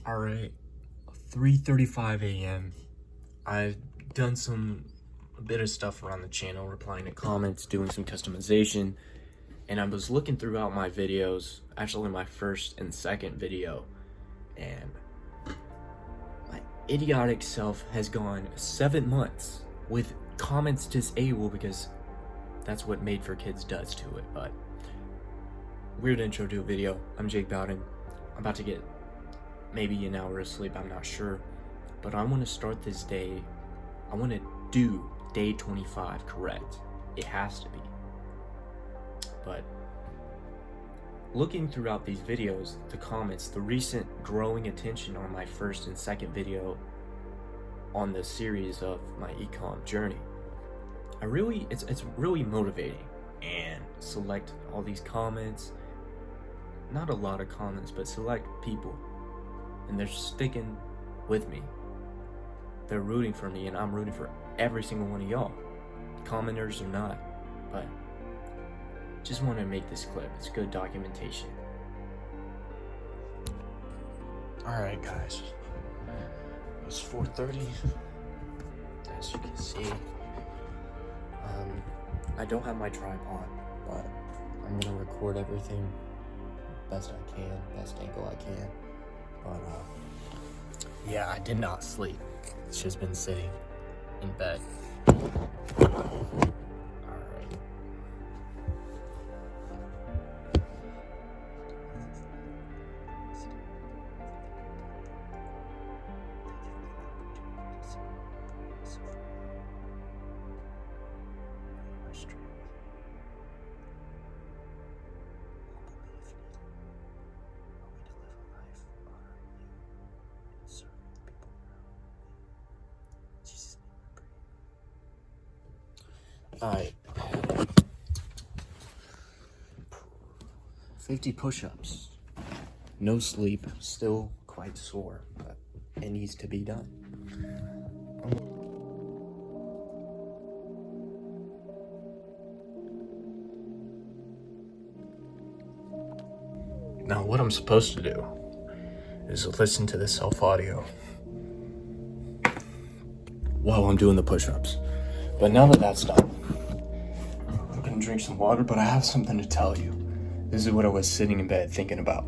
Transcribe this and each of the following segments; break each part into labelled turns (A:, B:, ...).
A: Alright, 3:35 a.m. I've done a bit of stuff around the channel, replying to comments, doing some customization, and I was looking throughout my videos, actually my first and second video, and my idiotic self has gone 7 months with comments disabled because that's what Made for Kids does to it. But weird intro to a video. I'm Jake Bowden. I'm about to get maybe an hour of sleep, I'm not sure, but I want to start this day. I want to do day 25 correct. It has to be. But looking throughout these videos, the comments, the recent growing attention on my first and second video on the series of my Ecom journey, it's really motivating. And select all these comments, not a lot of comments, but select people, and they're sticking with me. They're rooting for me, and I'm rooting for every single one of y'all, commenters or not. But just want to make this clip. It's good documentation. Alright guys, it's 4:30, as you can see. I don't have my tripod, but I'm gonna record everything best I can, best angle I can. But yeah, I did not sleep. It's just been sitting in bed. Alright. Alright, 50 push-ups, no sleep, still quite sore, but it needs to be done. Now what I'm supposed to do is listen to the self-audio while I'm doing the push-ups. But now that that's done, I'm gonna drink some water, but I have something to tell you. This is what I was sitting in bed thinking about.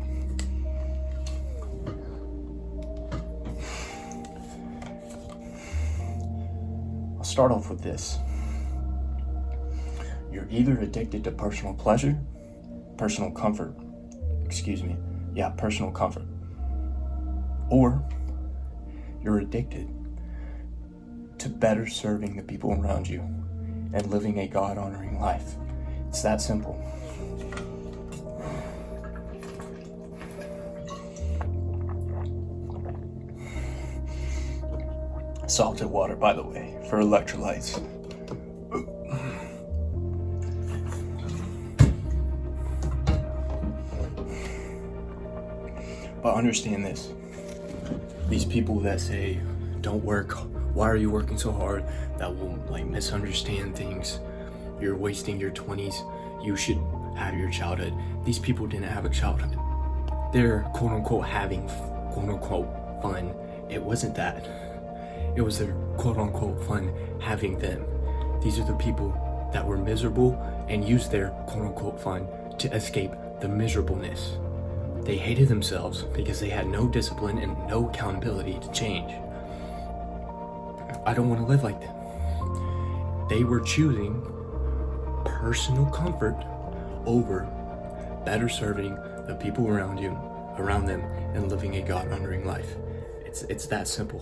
A: I'll start off with this. You're either addicted to personal comfort, or you're addicted to better serving the people around you and living a God-honoring life. It's that simple. Salted water, by the way, for electrolytes. But understand this. These people that say, don't work, why are you working so hard? That will misunderstand things. You're wasting your 20s. You should have your childhood. These people didn't have a childhood. They're quote unquote having quote unquote fun. It wasn't that. It was their quote unquote fun having them. These are the people that were miserable and used their quote unquote fun to escape the miserableness. They hated themselves because they had no discipline and no accountability to change. I don't want to live like them. They were choosing personal comfort over better serving the people around them, and living a God-honoring life. It's that simple.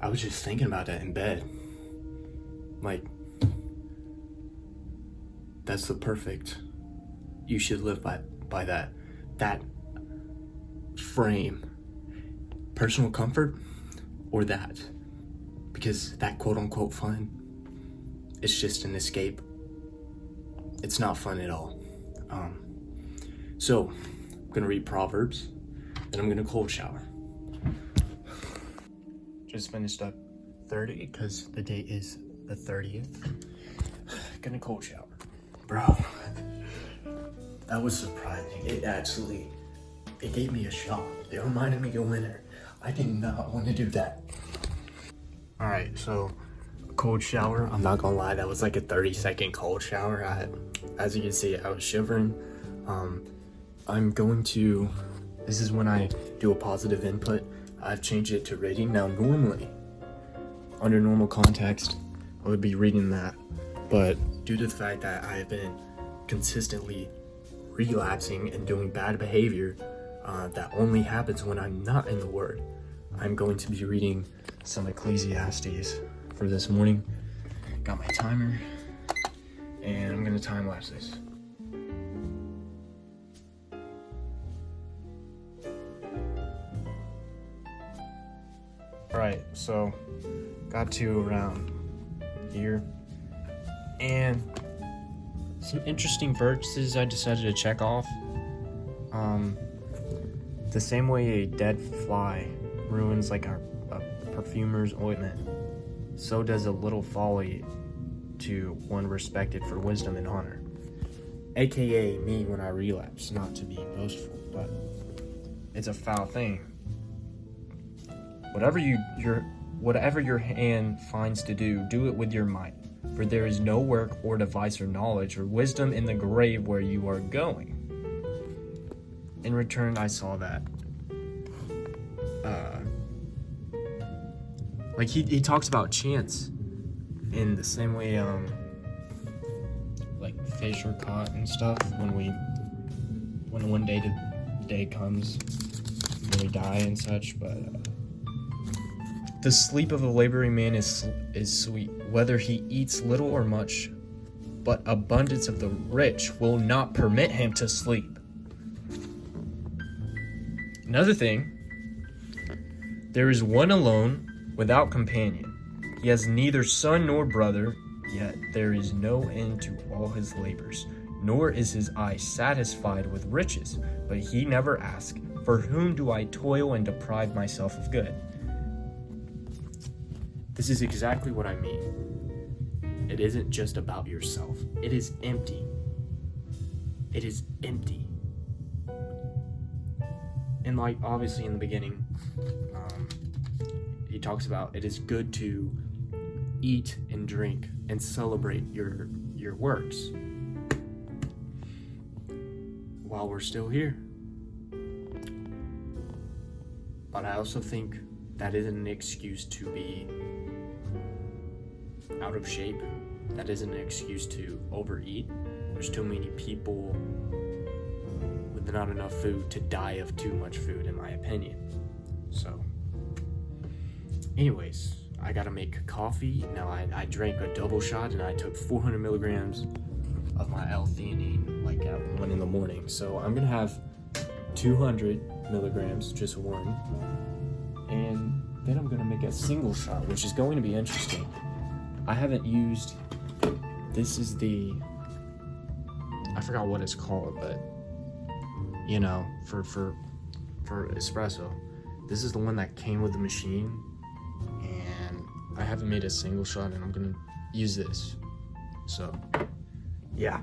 A: I was just thinking about that in bed. That's the perfect. You should live by that frame. Personal comfort or that, because that quote unquote fun, it's just an escape. It's not fun at all. So I'm gonna read Proverbs, then I'm gonna cold shower. Just finished up 30 because the date is the 30th. Gonna cold shower. Bro, that was surprising. It They gave me a shot. They reminded me of winter. I did not want to do that. All right, so cold shower. I'm not gonna lie, that was like a 30-second cold shower. As you can see, I was shivering. I'm going to, this is when I do a positive input. I've changed it to rating. Now normally, under normal context, I would be reading that. But due to the fact that I have been consistently relapsing and doing bad behavior, that only happens when I'm not in the Word, I'm going to be reading some Ecclesiastes for this morning. Got my timer, and I'm gonna time lapse this. Alright, so got to around here, and some interesting verses I decided to check off. The same way a dead fly ruins like a perfumer's ointment, so does a little folly to one respected for wisdom and honor. AKA me when I relapse, not to be boastful, but it's a foul thing. Whatever your hand finds to do, do it with your might. For there is no work or device or knowledge or wisdom in the grave where you are going. In return, I saw that. Like he talks about chance in the same way, like fish are caught and stuff when one day comes when we die and such, but the sleep of a laboring man is sweet, whether he eats little or much, but abundance of the rich will not permit him to sleep. Another thing, there is one alone without companion. He has neither son nor brother, yet there is no end to all his labors, nor is his eye satisfied with riches. But he never asks, for whom do I toil and deprive myself of good? This is exactly what I mean. It isn't just about yourself. It is empty. It is empty. And like obviously in the beginning, he talks about it is good to eat and drink and celebrate your works while we're still here. But I also think that isn't an excuse to be out of shape. That isn't an excuse to overeat. There's too many people with not enough food to die of too much food, in my opinion. So anyways, I gotta make coffee. Now I drank a double shot and I took 400 milligrams of my L-theanine like at 1 in the morning. So I'm gonna have 200 milligrams, just one. And then I'm gonna make a single shot, which is going to be interesting. I haven't used, this is the, I forgot what it's called, but you know, for espresso. This is the one that came with the machine, and I haven't made a single shot, and I'm gonna use this. So, yeah.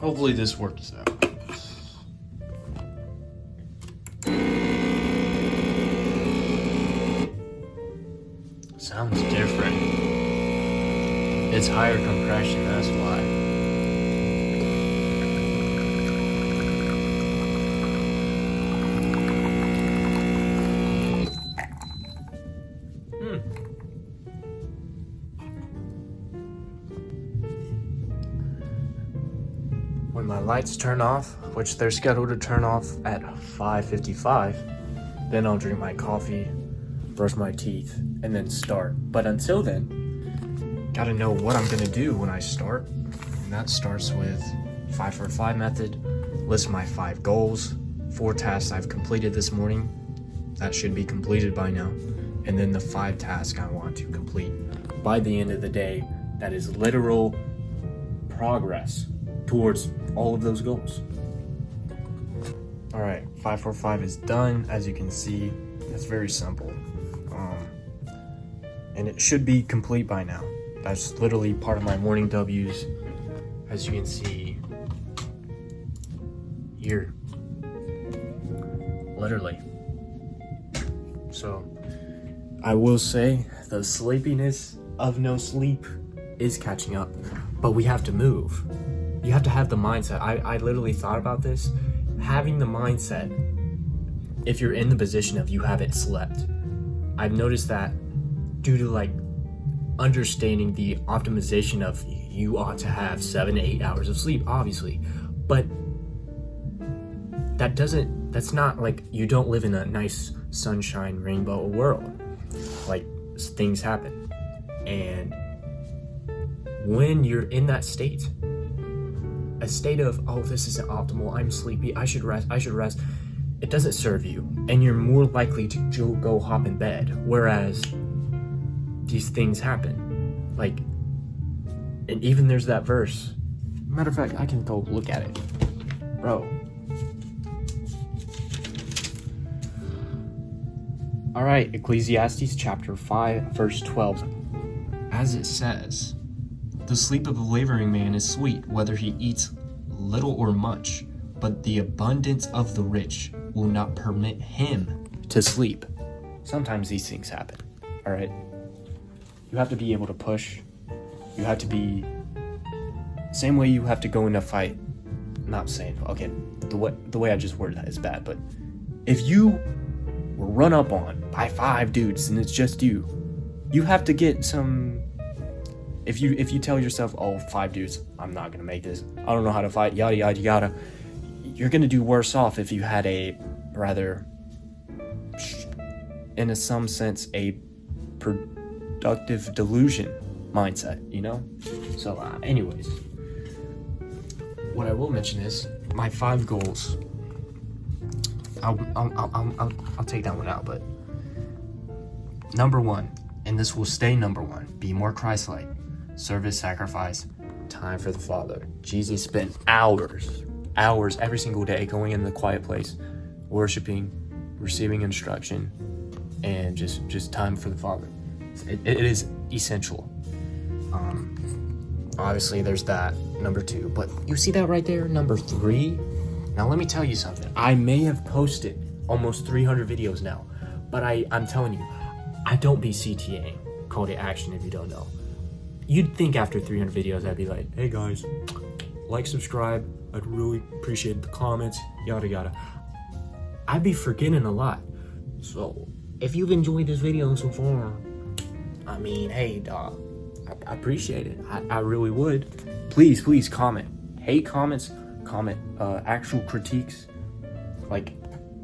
A: Hopefully this works out. Sounds different. It's higher compression, that's why. when my lights turn off, which they're scheduled to turn off at 5:55, then I'll drink my coffee, brush my teeth, and then start. But until then, gotta know what I'm gonna do when I start. And that starts with 5-for-5 method, list my 5 goals, 4 tasks I've completed this morning. That should be completed by now. And then the 5 tasks I want to complete by the end of the day. That is literal progress towards all of those goals. All right, 5-for-5 is done. As you can see, it's very simple. And it should be complete by now. That's literally part of my morning W's, as you can see here. Literally. So, I will say the sleepiness of no sleep is catching up, but we have to move. You have to have the mindset. I literally thought about this. Having the mindset, if you're in the position of you haven't slept, I've noticed that due to like understanding the optimization of you ought to have 7 to 8 hours of sleep, obviously, but that's not like you don't live in a nice sunshine rainbow world. Like, things happen, and when you're in that state, a state of, oh, this isn't optimal, I'm sleepy, I should rest, it doesn't serve you, and you're more likely to go hop in bed. Whereas these things happen, like, and even there's that verse. Matter of fact, I can go look at it, bro. All right, Ecclesiastes chapter 5, verse 12. As it says, the sleep of the laboring man is sweet, whether he eats little or much, but the abundance of the rich will not permit him to sleep. Sometimes these things happen, all right? You have to be able to push. You have to be, same way you have to go in a fight. Not saying, okay, the way I just worded that is bad, but if you were run up on by 5 dudes and it's just you have to get some. If you tell yourself, oh, 5 dudes, I'm not gonna make this, I don't know how to fight, yada yada yada, you're gonna do worse off if you had a rather, in some sense, a productive delusion mindset, you know? So anyways, what I will mention is my 5 goals. I'll take that one out, but number 1, and this will stay number 1, be more Christ-like. Service, sacrifice, time for the Father. Jesus spent hours every single day going in the quiet place, worshiping, receiving instruction, and just time for the Father. It is essential. Obviously there's that, number 2, but you see that right there, number 3? Now let me tell you something. I may have posted almost 300 videos now, but I'm telling you, I don't be CTAing, call to action if you don't know. You'd think after 300 videos I'd be like, hey guys, like, subscribe, I'd really appreciate the comments, yada yada. I'd be forgetting a lot. So if you've enjoyed this video so far, I mean, hey dog, I appreciate it. I really would. Please comment. Hate comments, comment actual critiques, like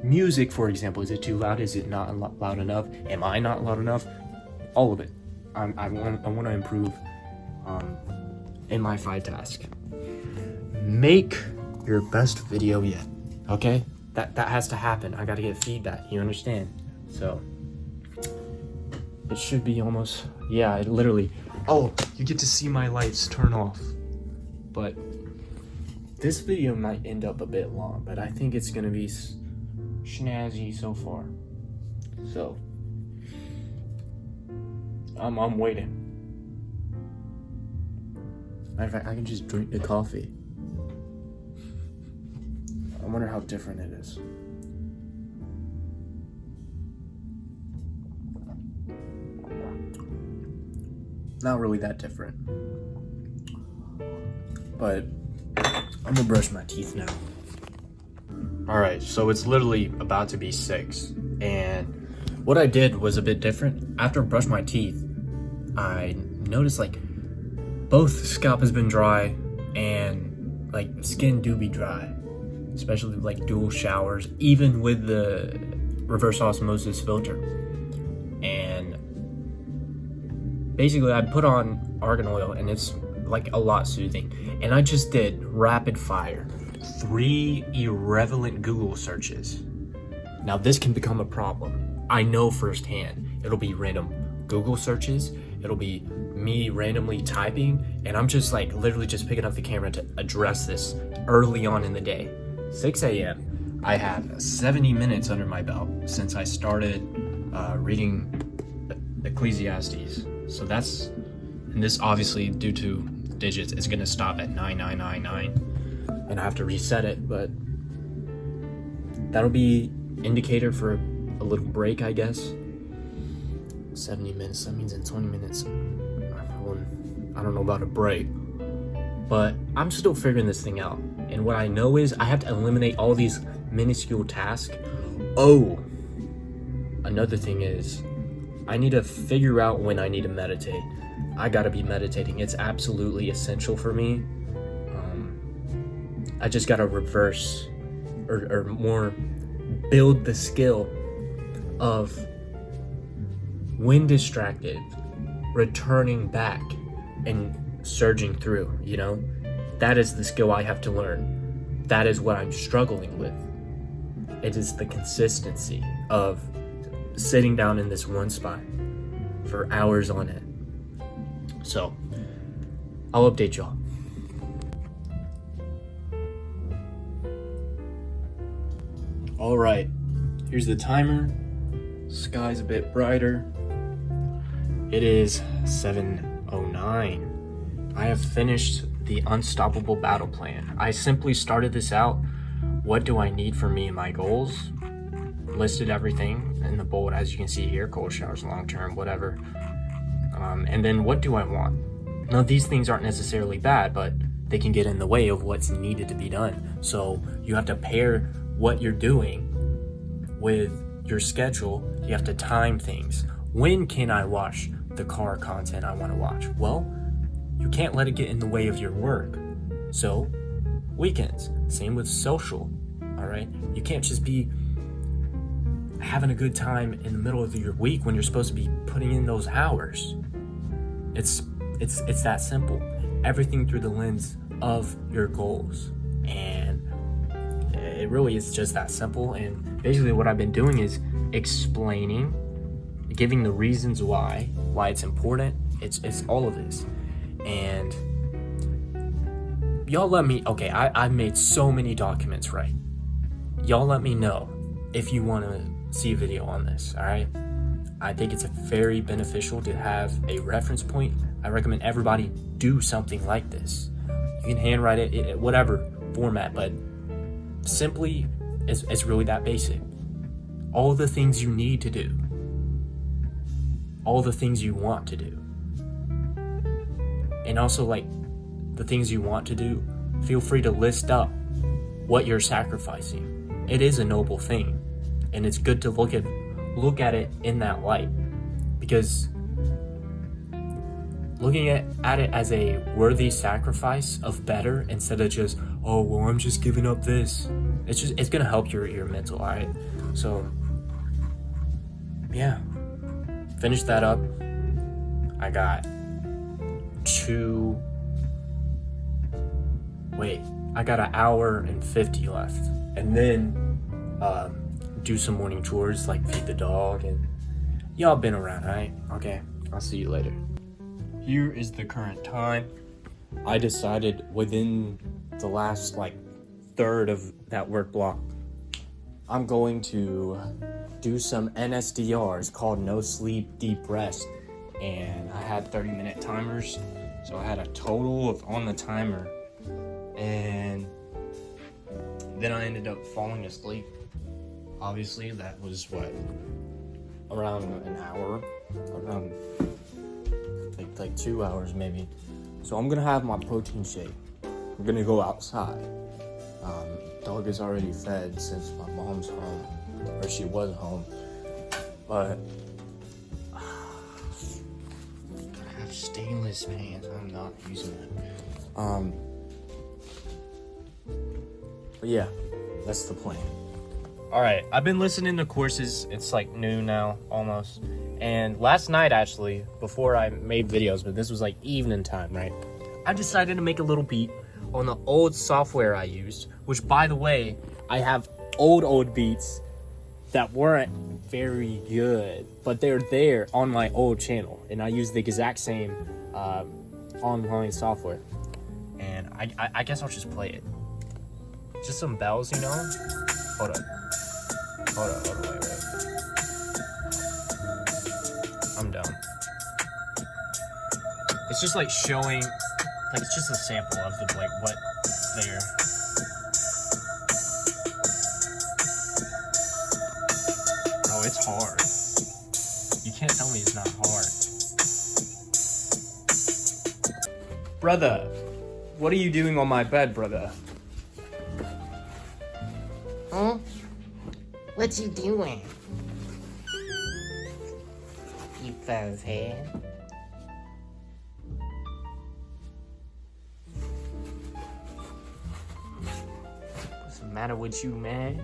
A: music, for example. Is it too loud? Is it not loud enough? Am I not loud enough? All of it. I want to improve in my 5 tasks. Make your best video yet, okay? That has to happen. I got to get feedback, you understand? So it should be almost, yeah, it literally, oh, you get to see my lights turn off. But this video might end up a bit long, but I think it's gonna be snazzy so far. So I'm waiting. Matter of fact, I can just drink the coffee. I wonder how different it is. Not really that different. But I'm gonna brush my teeth now. Alright, so it's literally about to be 6. And what I did was a bit different. After I brushed my teeth, I noticed like both scalp has been dry and like skin do be dry, especially like dual showers, even with the reverse osmosis filter. And basically I put on argan oil and it's like a lot soothing. And I just did rapid fire 3 irrelevant Google searches. Now this can become a problem. I know firsthand. It'll be random Google searches, it'll be me randomly typing, and I'm just like literally just picking up the camera to address this early on in the day. 6 a.m. I have 70 minutes under my belt since I started reading Ecclesiastes. So that's, and this obviously due to digits is gonna stop at 9999 and I have to reset it, but that'll be indicator for a little break, I guess. 70 minutes, that means in 20 minutes, I don't know about a break, but I'm still figuring this thing out. And what I know is I have to eliminate all these minuscule tasks. Oh, another thing is I need to figure out when I need to meditate. I gotta be meditating. It's absolutely essential for me. I just gotta reverse or more build the skill of when distracted, returning back and surging through, you know? That is the skill I have to learn. That is what I'm struggling with. It is the consistency of sitting down in this one spot for hours on end. So, I'll update y'all. All right, here's the timer. Sky's a bit brighter. It is 7:09. I have finished the Unstoppable Battle Plan. I simply started this out. What do I need for me and my goals? Listed everything in the bold, as you can see here, cold showers, long term, whatever. And then what do I want? Now, these things aren't necessarily bad, but they can get in the way of what's needed to be done. So you have to pair what you're doing with your schedule. You have to time things. When can I watch the car content I want to watch? Well, you can't let it get in the way of your work. So, weekends, same with social, all right? You can't just be having a good time in the middle of your week when you're supposed to be putting in those hours. It's that simple. Everything through the lens of your goals. And it really is just that simple. And basically what I've been doing is explaining, giving the reasons why it's important. It's all of this. And y'all let me, okay, I've made so many documents, right? Y'all let me know if you want to see a video on this, all right? I think it's very beneficial to have a reference point. I recommend everybody do something like this. You can handwrite it, whatever format, but simply, it's really that basic. All the things you need to do. All the things you want to do. And also, like, the things you want to do, feel free to list up what you're sacrificing. It is a noble thing, and it's good to look at it in that light, because looking at it as a worthy sacrifice of better instead of just, oh, well, I'm just giving up this. It's gonna help your mental, all right? So, yeah, finish that up. I got an hour and 50 left, and then do some morning chores like feed the dog, and y'all been around, right? Okay, I'll see you later. Here is the current time. I decided within the last third of that work block, I'm going to do some NSDRs called no sleep, deep rest. And I had 30-minute timers, so I had a total of on the timer, and then I ended up falling asleep. Obviously, that was around an hour, around like 2 hours maybe. So I'm gonna have my protein shake. We're gonna go outside. Dog is already fed since my mom's home, or she was home, but I have stainless pans. I'm not using them. But yeah, that's the plan. All right, I've been listening to courses. It's like noon now, almost. And last night, actually, before I made videos, but this was like evening time, right? I decided to make a little beat on the old software I used, which, by the way, I have old beats that weren't very good, but they're there on my old channel, and I use the exact same online software. And I guess I'll just play it. Just some bells, you know? Hold on, wait. I'm dumb. It's just like showing, like it's just a sample of the like what's there. Oh, it's hard. You can't tell me it's not hard. Brother, what are you doing on my bed, brother?
B: Huh? What you doing? You fuzz head.
A: What's the matter with you, man?